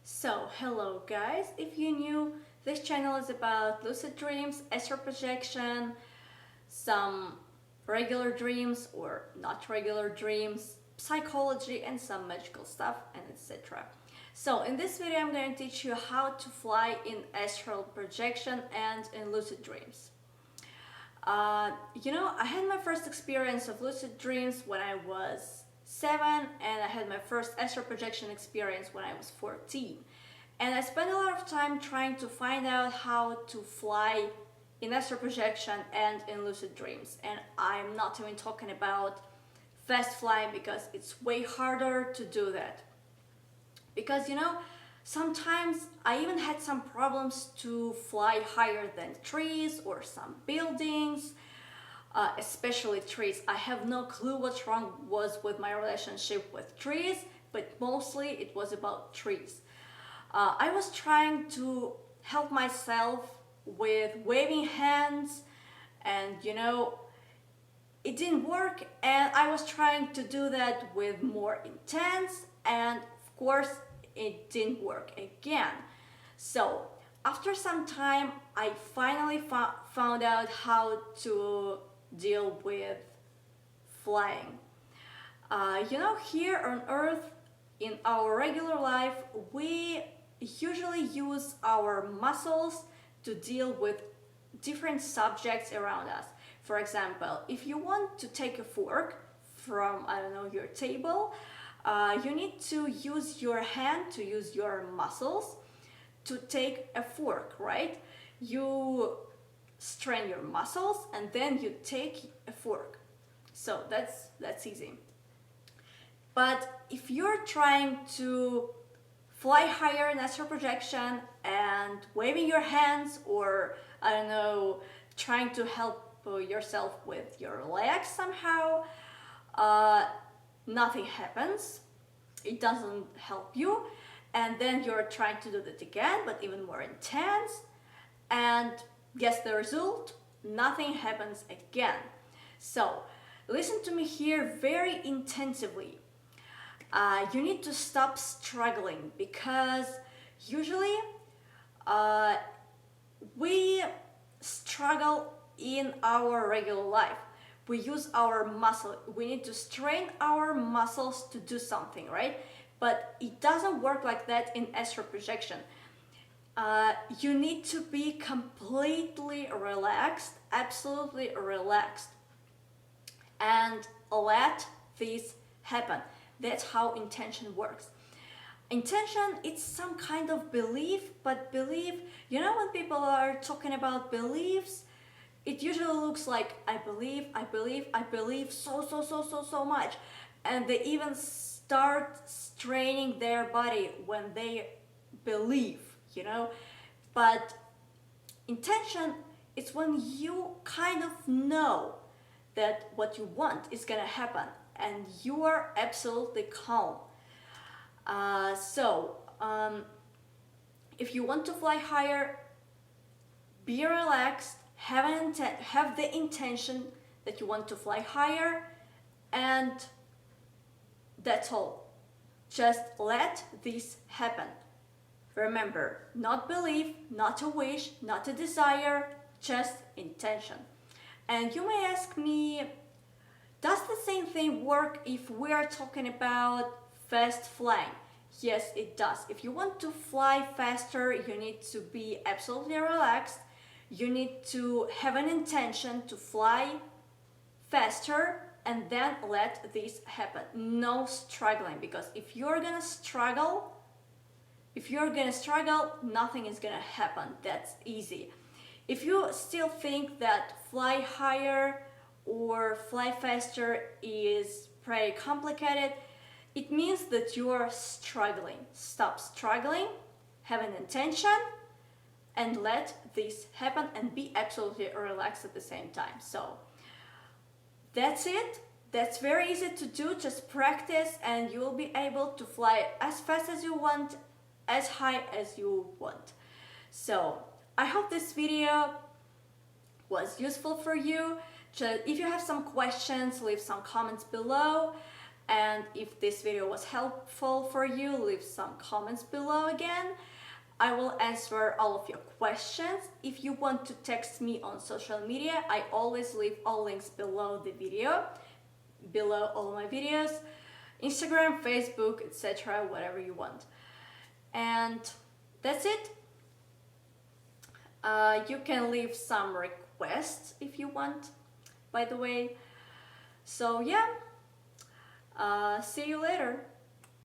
So, hello guys, if you're new, this channel is about lucid dreams, astral projection, some regular dreams or not regular dreams, psychology and some magical stuff and etc. So in this video I'm going to teach you how to fly in astral projection and in lucid dreams. I had my first experience of lucid dreams when I was 7, and I had my first astral projection experience when I was 14. And I spent a lot of time trying to find out how to fly in astral projection and in lucid dreams. And I'm not even talking about fast flying because it's way harder to do that. Because sometimes I even had some problems to fly higher than trees or some buildings, especially trees. I have no clue what's wrong was with my relationship with trees, but mostly it was about trees. I was trying to help myself with waving hands, and it didn't work, and I was trying to do that with more intense, and of course it didn't work again. So after some time I finally found out how to deal with flying. Here on earth, in our regular life, we usually use our muscles to deal with different subjects around us. For example, if you want to take a fork from, your table, you need to use your hand, to use your muscles to take a fork, right? You strain your muscles and then you take a fork. So that's easy. But if you're trying to fly higher in astral projection and waving your hands, or trying to help yourself with your legs somehow, nothing happens. It doesn't help you, and then you're trying to do that again, but even more intense, and guess the result? Nothing happens again. So listen to me here very intensively. You need to stop struggling, because usually we struggle in our regular life. We use our muscle. We need to strain our muscles to do something, right? But it doesn't work like that in astral projection. You need to be completely relaxed, absolutely relaxed, and let this happen. That's how intention works. Intention, it's some kind of belief, but belief, when people are talking about beliefs, it usually looks like I believe so much. And they even start straining their body when they believe, But intention is when you kind of know that what you want is gonna happen, and you are absolutely calm. If you want to fly higher, be relaxed, have the intention that you want to fly higher, and that's all. Just let this happen. Remember, not belief, not a wish, not a desire, just intention. And you may ask me, does the same thing work if we are talking about fast flying? Yes, it does. If you want to fly faster, you need to be absolutely relaxed. You need to have an intention to fly faster, and then let this happen. No struggling, because if you're gonna struggle, nothing is gonna happen. That's easy. If you still think that fly higher or fly faster is pretty complicated, it means that you are struggling. Stop struggling, have an intention, and let this happen, and be absolutely relaxed at the same time. So that's it. That's very easy to do. Just practice and you will be able to fly as fast as you want, as high as you want. So I hope this video was useful for you. If you have some questions, leave some comments below. And if this video was helpful for you, leave some comments below again. I will answer all of your questions. If you want to text me on social media, I always leave all links below the video, below all my videos, Instagram, Facebook, etc., whatever you want. And that's it. You can leave some requests if you want, by the way. So yeah, see you later.